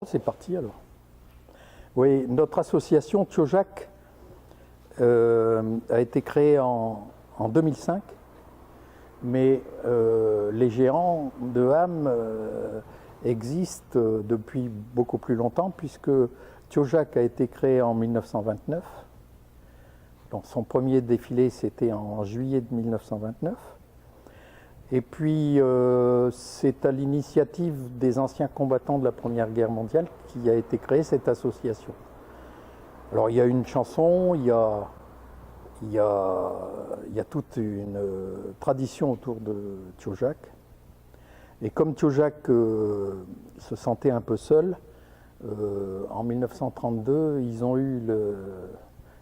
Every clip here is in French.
C'est parti alors. Oui, notre association Tiojac a été créée en 2005, mais les géants de Ham existent depuis beaucoup plus longtemps, puisque Tiojac a été créé en 1929. Donc son premier défilé, c'était en juillet de 1929. Et puis, c'est à l'initiative des anciens combattants de la Première Guerre mondiale qui a été créée cette association. Alors, il y a une chanson, il y a toute une tradition autour de Tiojac. Et comme Tiojac se sentait un peu seul, en 1932, ils ont eu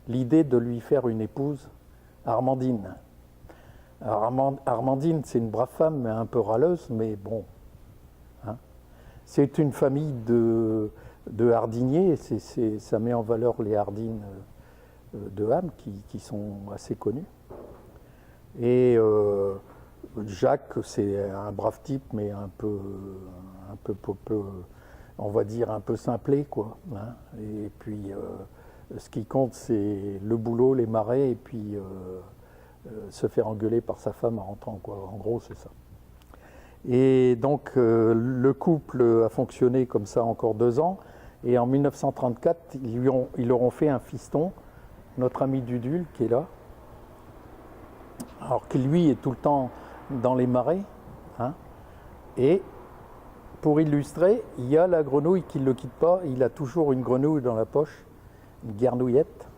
l'idée de lui faire une épouse, Armandine. Alors, Armandine, c'est une brave femme, mais un peu râleuse, mais bon. Hein. C'est une famille de hardiniers, ça met en valeur les hardines de Ham, qui sont assez connus. Et Jacques, c'est un brave type, mais un peu, on va dire, un peu simplé, quoi. Hein. Et puis, ce qui compte, c'est le boulot, les marais, et puis se faire engueuler par sa femme en rentrant, quoi. En gros, c'est ça. Et donc, le couple a fonctionné comme ça encore 2 ans. Et en 1934, ils leur ont fait un fiston, notre ami Dudul, qui est là. Alors qui, lui, est tout le temps dans les marais. Hein. Et pour illustrer, il y a la grenouille qui ne le quitte pas. Il a toujours une grenouille dans la poche, une guernouillette.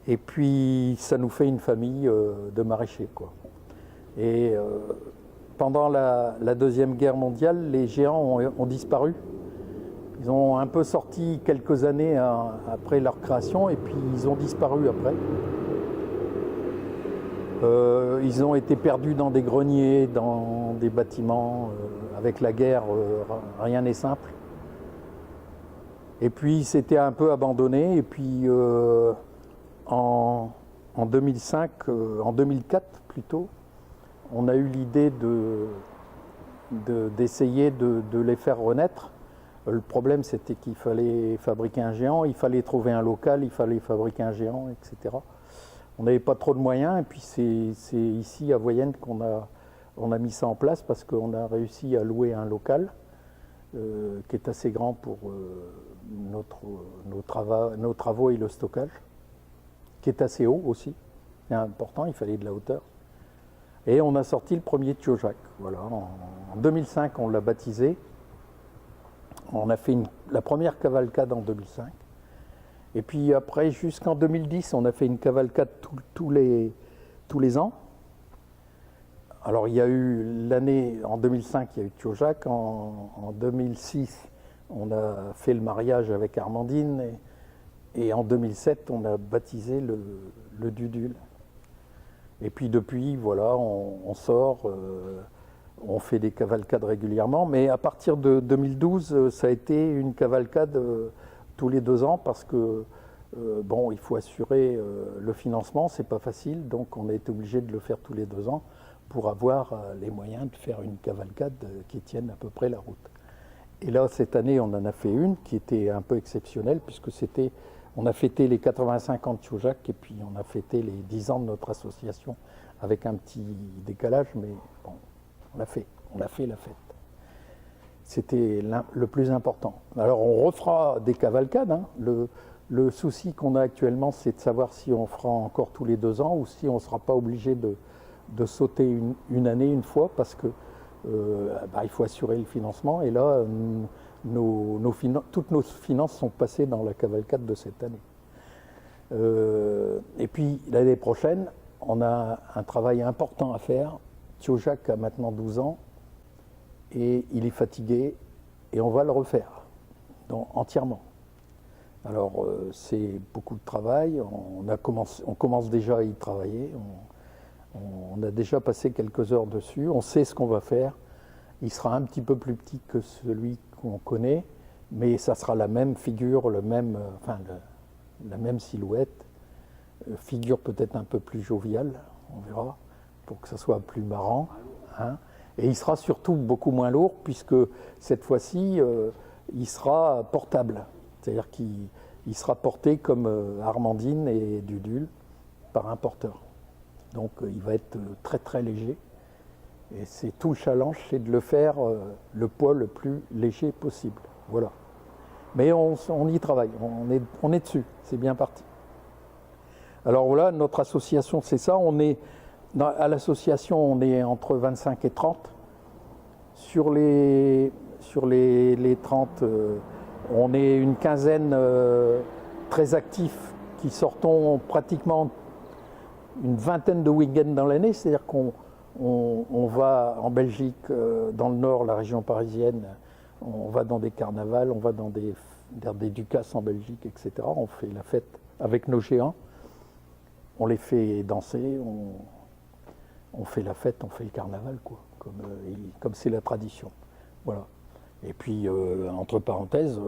Et puis, ça nous fait une famille de maraîchers, quoi. Et pendant la Deuxième Guerre mondiale, les géants ont disparu. Ils ont un peu sorti quelques années après leur création, et puis ils ont disparu après. Ils ont été perdus dans des greniers, dans des bâtiments. Avec la guerre, rien n'est simple. Et puis, c'était un peu abandonné, et puis... En 2005, en 2004 plutôt, on a eu l'idée d'essayer de les faire renaître. Le problème, c'était qu'il fallait fabriquer un géant, il fallait trouver un local, il fallait fabriquer un géant, etc. On n'avait pas trop de moyens, et puis c'est ici à Voyenne qu'on a mis ça en place, parce qu'on a réussi à louer un local qui est assez grand pour nos travaux et le stockage, qui est assez haut aussi, c'est important, il fallait de la hauteur. Et on a sorti le premier Tiojac. Voilà. En 2005, on l'a baptisé. On a fait la première cavalcade en 2005. Et puis après, jusqu'en 2010, on a fait une cavalcade tous les ans. Alors il y a eu l'année, en 2005, il y a eu Tiojac. En 2006, on a fait le mariage avec Armandine. Et en 2007, on a baptisé le Dudul. Et puis depuis, voilà, on sort, on fait des cavalcades régulièrement. Mais à partir de 2012, ça a été une cavalcade tous les 2 ans, parce que, bon, il faut assurer le financement, c'est pas facile. Donc on a été obligé de le faire tous les 2 ans pour avoir les moyens de faire une cavalcade qui tienne à peu près la route. Et là, cette année, on en a fait une qui était un peu exceptionnelle, puisque c'était... On a fêté les 85 ans de Tiojac, et puis on a fêté les 10 ans de notre association, avec un petit décalage, mais bon, on a fait la fête. C'était le plus important. Alors on refera des cavalcades. Hein. Le souci qu'on a actuellement, c'est de savoir si on fera encore tous les 2 ans, ou si on ne sera pas obligé de sauter une année, une fois, parce que il faut assurer le financement. Et là, toutes nos finances sont passées dans la cavalcade de cette année. Et puis l'année prochaine, on a un travail important à faire. Tiojac a maintenant 12 ans et il est fatigué, et on va le refaire entièrement. Alors c'est beaucoup de travail, on commence déjà à y travailler, on a déjà passé quelques heures dessus, on sait ce qu'on va faire. Il sera un petit peu plus petit que celui qu'on connaît, mais ça sera la même figure, la même silhouette, figure peut-être un peu plus joviale, on verra, pour que ça soit plus marrant. Hein. Et il sera surtout beaucoup moins lourd, puisque cette fois-ci, il sera portable. C'est-à-dire qu'il sera porté comme Armandine et Dudule par un porteur. Donc il va être très très léger. Et c'est tout le challenge, c'est de le faire le poids le plus léger possible. Voilà. Mais on y travaille, on est dessus, c'est bien parti. Alors voilà, notre association, c'est ça. À l'association, on est entre 25 et 30. Sur les 30, on est une quinzaine très actifs qui sortons pratiquement une vingtaine de week-ends dans l'année. C'est-à-dire qu'on va en Belgique, dans le nord, la région parisienne, on va dans des carnavals, on va dans des ducasses en Belgique, etc. On fait la fête avec nos géants, on les fait danser, on fait la fête, on fait le carnaval, quoi, comme c'est la tradition. Voilà. Et puis, entre parenthèses,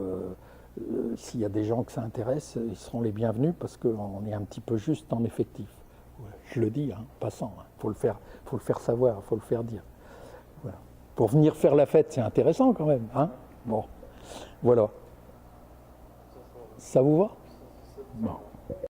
s'il y a des gens que ça intéresse, ils seront les bienvenus parce qu'on est un petit peu juste en effectif. Je le dis, passant, faut le faire savoir, il faut le faire dire. Voilà. Pour venir faire la fête, c'est intéressant quand même. Bon, voilà. Ça vous va ? Bon.